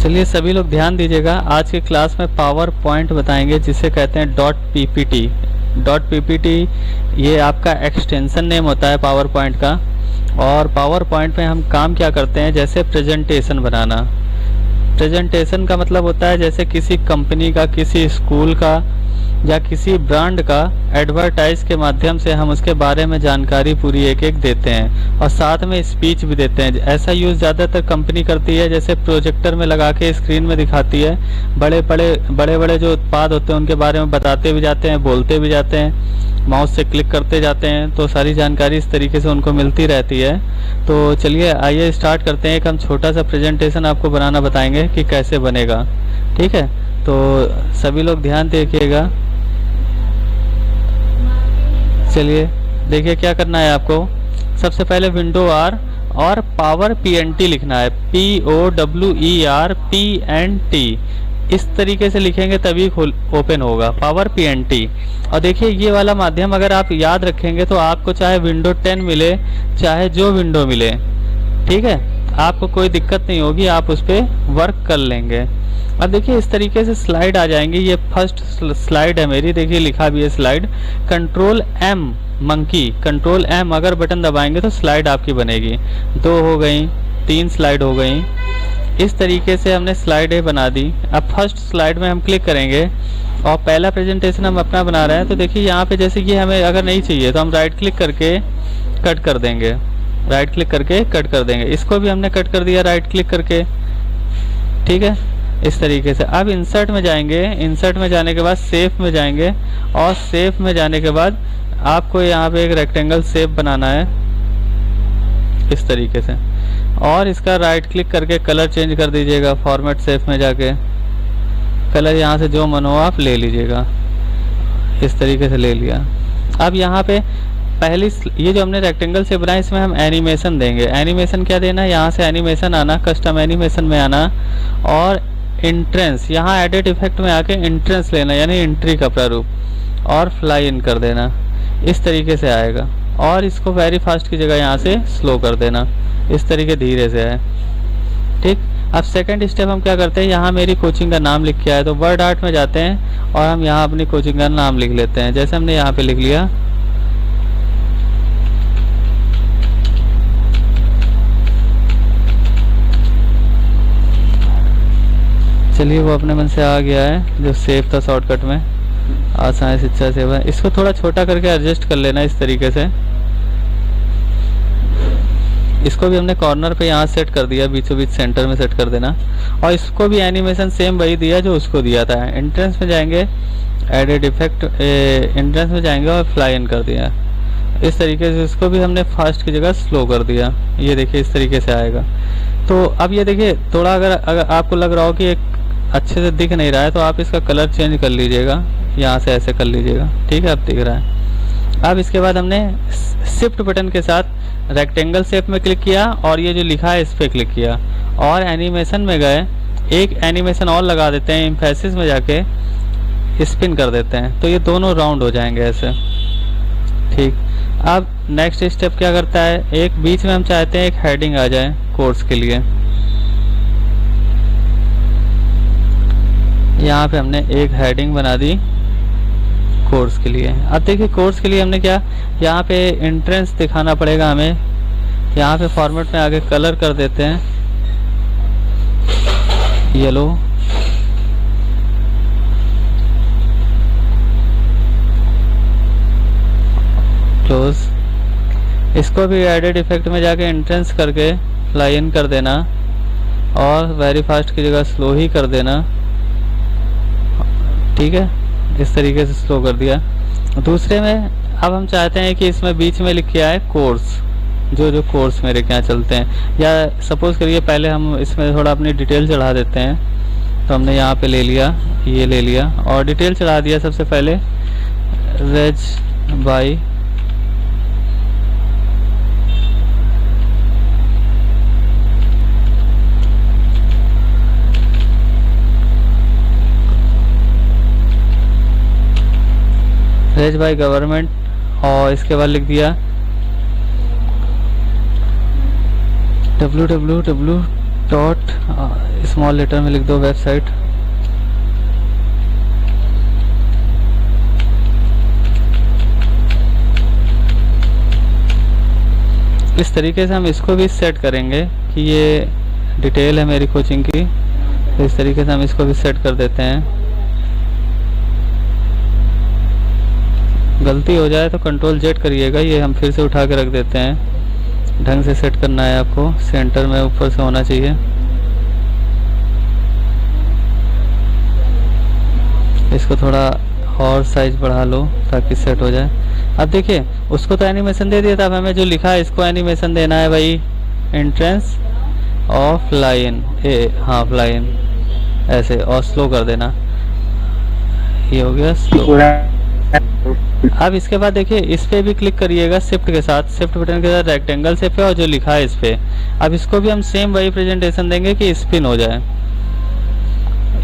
चलिए सभी लोग ध्यान दीजिएगा, आज के क्लास में पावर पॉइंट बताएंगे जिसे कहते हैं डॉट पीपीटी। डॉट पीपीटी ये आपका एक्सटेंशन नेम होता है पावर पॉइंट का। और पावर पॉइंट में हम काम क्या करते हैं, जैसे प्रेजेंटेशन बनाना। प्रेजेंटेशन का मतलब होता है जैसे किसी कंपनी का, किसी स्कूल का या किसी ब्रांड का एडवर्टाइज के माध्यम से हम उसके बारे में जानकारी पूरी एक एक देते हैं और साथ में स्पीच भी देते हैं। ऐसा यूज़ ज़्यादातर कंपनी करती है, जैसे प्रोजेक्टर में लगा के स्क्रीन में दिखाती है। बड़े बड़े जो उत्पाद होते हैं उनके बारे में बताते भी जाते हैं, बोलते भी जाते हैं, माउस से क्लिक करते जाते हैं, तो सारी जानकारी इस तरीके से उनको मिलती रहती है। तो चलिए आइए स्टार्ट करते हैं। एक हम छोटा सा प्रेजेंटेशन आपको बनाना बताएंगे कि कैसे बनेगा, ठीक है। तो सभी लोग ध्यान देखिएगा। चलिए देखिए क्या करना है आपको। सबसे पहले विंडो आर और पावर PNT लिखना है, POWERPNT। इस तरीके से लिखेंगे तभी ओपन होगा, पावर PNT। और देखिए ये वाला माध्यम अगर आप याद रखेंगे तो आपको चाहे विंडो 10 मिले, चाहे जो विंडो मिले, ठीक है, आपको कोई दिक्कत नहीं होगी, आप उस पर वर्क कर लेंगे। अब देखिए इस तरीके से स्लाइड आ जाएंगी। ये फर्स्ट स्लाइड है मेरी, देखिए लिखा भी है slide. Control M monkey, control M अगर बटन दबाएंगे तो स्लाइड आपकी बनेगी। 2 हो गई, 3 स्लाइड हो गई। इस तरीके से हमने स्लाइडें बना दी। अब फर्स्ट स्लाइड में हम क्लिक करेंगे और पहला प्रेजेंटेशन हम अपना बना रहे हैं। तो देखिए यहाँ पे जैसे कि हमें अगर नहीं चाहिए तो हम राइट क्लिक करके कट कर देंगे, राइट क्लिक करके कट कर देंगे। इसको भी हमने कट कर दिया राइट क्लिक करके, ठीक है, इस तरीके से। अब इंसर्ट में जाएंगे, इंसर्ट में जाने के बाद सेफ में जाएंगे और सेफ में जाने के बाद आपको यहाँ पे एक रेक्टेंगल शेप बनाना है इस तरीके से, और इसका राइट क्लिक करके कलर चेंज कर दीजिएगा। फॉर्मेट शेप में जाके कलर यहाँ से जो मन हो आप ले लीजिएगा, इस तरीके से ले लिया। अब यहाँ पे पहली ये जो हमने रेक्टेंगल शेप बनाया इसमें हम एनिमेशन देंगे। एनिमेशन क्या देना है, यहाँ से एनिमेशन आना, कस्टम एनिमेशन में आना और इंट्रेंस, यहाँ एडिट इफेक्ट में आके इंट्रेंस लेना, यानी एंट्री का प्रारूप, और फ्लाई इन कर देना। इस तरीके से आएगा। और इसको वेरी फास्ट की जगह यहाँ से स्लो कर देना, इस तरीके धीरे से है, ठीक। अब सेकंड स्टेप हम क्या करते हैं, यहाँ मेरी कोचिंग का नाम लिख के आया तो वर्ड आर्ट में जाते हैं और हम यहाँ अपनी कोचिंग का नाम लिख लेते हैं। जैसे हमने यहाँ पे लिख लिया, चलिए वो अपने मन से आ गया है जो सेव था शॉर्टकट में, आसान शिक्षा सेवा। इसको थोड़ा छोटा करके एडजस्ट कर लेना इस तरीके से। इसको भी हमने कॉर्नर पे यहाँ सेट कर दिया, बीचों बीच सेंटर में सेट कर देना। और इसको भी एनिमेशन सेम वही दिया जो उसको दिया था। एंट्रेंस में जाएंगे, एडिट इफेक्ट, एंट्रेंस में जाएंगे और फ्लाई इन कर दिया। इस तरीके से इसको भी हमने फास्ट की जगह स्लो कर दिया। ये देखिए इस तरीके से आएगा। तो अब ये देखिए थोड़ा अगर आपको लग रहा हो कि एक अच्छे से दिख नहीं रहा है तो आप इसका कलर चेंज कर लीजिएगा, यहाँ से ऐसे कर लीजिएगा, ठीक है, अब दिख रहा है। अब इसके बाद हमने शिफ्ट बटन के साथ रेक्टेंगल शेप में क्लिक किया और ये जो लिखा है इस पर क्लिक किया और एनिमेशन में गए। एक एनिमेशन और लगा देते हैं, एम्फेसिस में जाके स्पिन कर देते हैं तो ये दोनों राउंड हो जाएंगे ऐसे, ठीक। अब नेक्स्ट स्टेप क्या करता है, एक बीच में हम चाहते हैं एक हेडिंग आ जाए कोर्स के लिए। यहाँ पे हमने एक हेडिंग बना दी कोर्स के लिए। अब देखिए कोर्स के लिए हमने क्या, यहाँ पे एंट्रेंस दिखाना पड़ेगा हमें। यहाँ पे फॉर्मेट में आगे कलर कर देते हैं येलो, क्लोज। इसको भी एडिट इफेक्ट में जाके एंट्रेंस करके फ्लाई इन कर देना और वेरी फास्ट की जगह स्लो ही कर देना, ठीक है, इस तरीके से स्लो कर दिया। दूसरे में अब हम चाहते हैं कि इसमें बीच में लिख के आए कोर्स, जो कोर्स मेरे क्या चलते हैं। या सपोज करिए पहले हम इसमें थोड़ा अपनी डिटेल चढ़ा देते हैं, तो हमने यहाँ पे ले लिया, ये ले लिया और डिटेल चढ़ा दिया। सबसे पहले रेज बाई गवर्नमेंट, और इसके बाद लिख दिया www डॉट स्मॉल लेटर में लिख दो वेबसाइट। इस तरीके से हम इसको भी सेट करेंगे कि ये डिटेल है मेरी कोचिंग की, तो इस तरीके से हम इसको भी सेट कर देते हैं। गलती हो जाए तो कंट्रोल जेड करिएगा, ये हम फिर से उठा के रख देते हैं। ढंग से सेट करना है आपको, सेंटर में ऊपर से होना चाहिए। इसको थोड़ा और साइज बढ़ा लो ताकि सेट हो जाए। अब देखिए उसको तो एनिमेशन दे दिया था, अब हमें जो लिखा है इसको एनिमेशन देना है भाई। Entrance of line half line ऐसे, और स्लो कर देना। ये हो गया स्लो। अब इसके बाद देखिए इस पे भी क्लिक करिएगा शिफ्ट के साथ, शिफ्ट बटन के साथ रेक्टेंगल से पे, और जो लिखा है इस पे। अब इसको भी हम सेम वही प्रेजेंटेशन देंगे कि स्पिन हो जाए,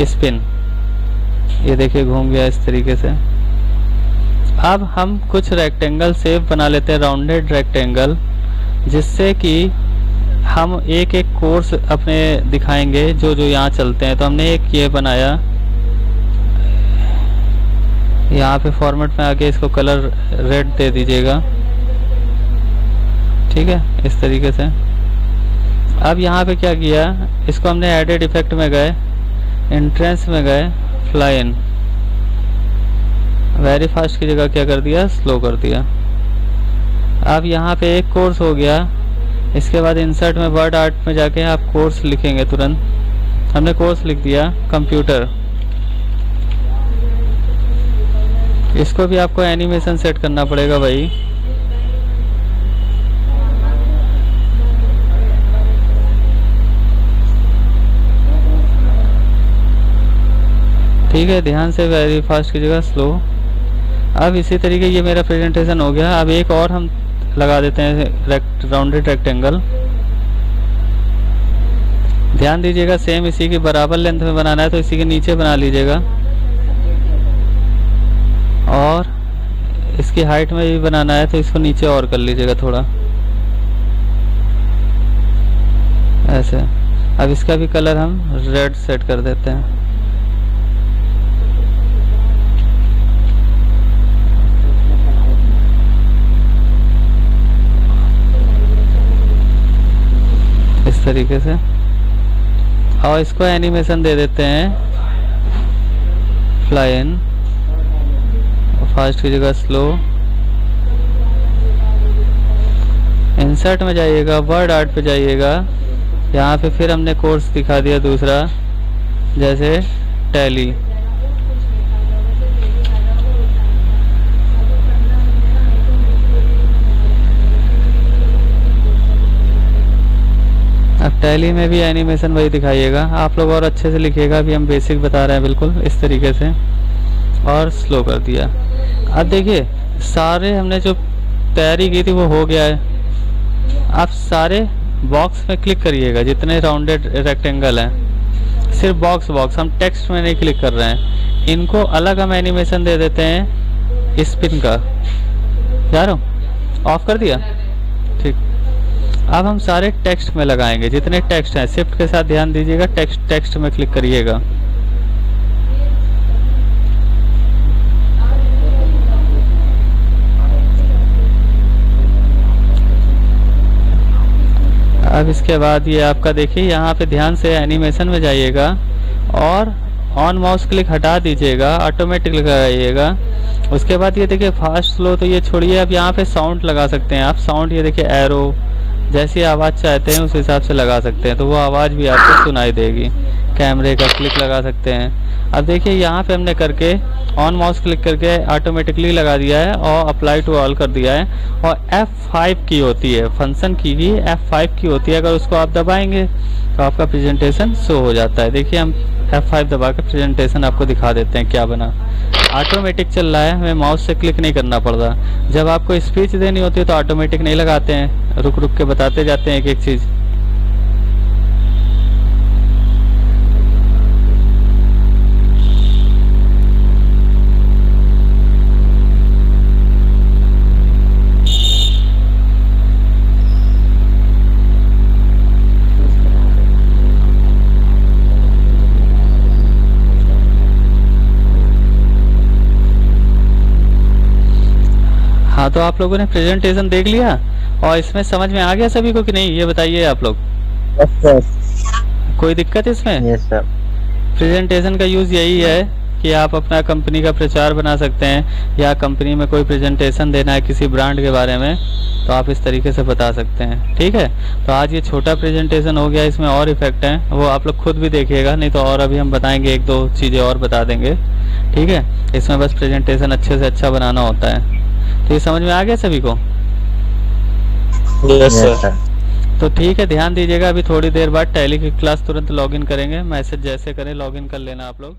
स्पिन। ये देखिए घूम गया इस तरीके से। अब हम कुछ रेक्टेंगल शेप बना लेते हैं, राउंडेड रेक्टेंगल, जिससे कि हम एक एक कोर्स अपने दिखाएंगे जो जो यहाँ चलते हैं। तो हमने एक ये बनाया, यहाँ पे फॉर्मेट में आके इसको कलर रेड दे दीजिएगा, ठीक है, इस तरीके से। अब यहाँ पे क्या किया, इसको हमने एडेड इफेक्ट में गए, एंट्रेंस में गए, फ्लाई इन, वेरी फास्ट की जगह क्या कर दिया, स्लो कर दिया। अब यहाँ पे एक कोर्स हो गया। इसके बाद इंसर्ट में वर्ड आर्ट में जाके आप कोर्स लिखेंगे तुरंत। हमने कोर्स लिख दिया कंप्यूटर। इसको भी आपको एनिमेशन सेट करना पड़ेगा भाई। ठीक है, ध्यान से, वेरी फास्ट की जगह स्लो। अब इसी तरीके ये मेरा प्रेजेंटेशन हो गया। अब एक और हम लगा देते हैं राउंडेड रेक्टेंगल। ध्यान दीजिएगा सेम इसी की बराबर लेंथ में बनाना है, तो इसी के नीचे बना लीजिएगा, और इसकी हाइट में भी बनाना है तो इसको नीचे और कर लीजिएगा थोड़ा ऐसे। अब इसका भी कलर हम रेड सेट कर देते हैं। इस तरीके से, और इसको एनिमेशन दे देते हैं, फ्लाई इन, फास्ट की जगह स्लो। इंसर्ट में जाइएगा, वर्ड आर्ट पे जाइएगा, यहाँ पे फिर हमने कोर्स दिखा दिया दूसरा, जैसे टैली। अब टैली में भी एनिमेशन वही दिखाइएगा आप लोग, और अच्छे से लिखिएगा। अभी हम बेसिक बता रहे हैं बिल्कुल इस तरीके से, और स्लो कर दिया। अब देखिए सारे हमने जो तैयारी की थी वो हो गया है। आप सारे बॉक्स में क्लिक करिएगा, जितने राउंडेड रेक्टेंगल हैं, सिर्फ बॉक्स, हम टेक्स्ट में नहीं क्लिक कर रहे हैं। इनको अलग हम एनिमेशन दे देते हैं स्पिन का। यारो ऑफ कर दिया, ठीक। अब हम सारे टेक्स्ट में लगाएंगे, जितने टेक्स्ट हैं। शिफ्ट के साथ ध्यान दीजिएगा, टेक्स्ट में क्लिक करिएगा। अब इसके बाद ये आपका देखिए, यहाँ पे ध्यान से एनिमेशन में जाइएगा और ऑन माउस क्लिक हटा दीजिएगा, ऑटोमेटिक लगाइएगा। उसके बाद ये देखिए फास्ट स्लो तो ये छोड़िए। अब यहाँ पे साउंड लगा सकते हैं आप, साउंड ये देखिए एरो, जैसी आवाज़ चाहते हैं उस हिसाब से लगा सकते हैं, तो वो आवाज़ भी आपको सुनाई देगी। कैमरे का क्लिक लगा सकते हैं। अब देखिए यहाँ पे हमने करके ऑन माउस क्लिक करके ऑटोमेटिकली लगा दिया है और अप्लाई टू ऑल कर दिया है। और F5 की होती है, फंक्शन की भी F5 की होती है, अगर उसको आप दबाएंगे तो आपका प्रेजेंटेशन शो हो जाता है। देखिए हम F5 दबा के प्रेजेंटेशन आपको दिखा देते हैं क्या बना। ऑटोमेटिक चल रहा है, हमें माउस से क्लिक नहीं करना पड़ रहा। जब आपको स्पीच देनी होती है तो ऑटोमेटिक नहीं लगाते हैं, रुक रुक के बताते जाते हैं एक एक चीज़। हाँ, तो आप लोगों ने प्रेजेंटेशन देख लिया और इसमें समझ में आ गया सभी को कि नहीं, ये बताइए आप लोग। Yes sir. कोई दिक्कत इसमें? Yes sir. प्रेजेंटेशन का यूज़ यही है कि आप अपना कंपनी का प्रचार बना सकते हैं, या कंपनी में कोई प्रेजेंटेशन देना है किसी ब्रांड के बारे में, तो आप इस तरीके से बता सकते हैं। ठीक है, तो आज ये छोटा प्रेजेंटेशन हो गया, इसमें और इफेक्ट हैं, वो आप लोग खुद भी देखिएगा, नहीं तो और अभी हम बताएंगे, एक दो चीज़ें और बता देंगे। ठीक है, इसमें बस प्रेजेंटेशन अच्छे से अच्छा बनाना होता है। तो ये समझ में आ गया सभी को? Yes sir. तो ठीक है, ध्यान दीजिएगा, अभी थोड़ी देर बाद टैली की क्लास तुरंत लॉगिन करेंगे, मैसेज जैसे करें लॉगिन कर लेना आप लोग।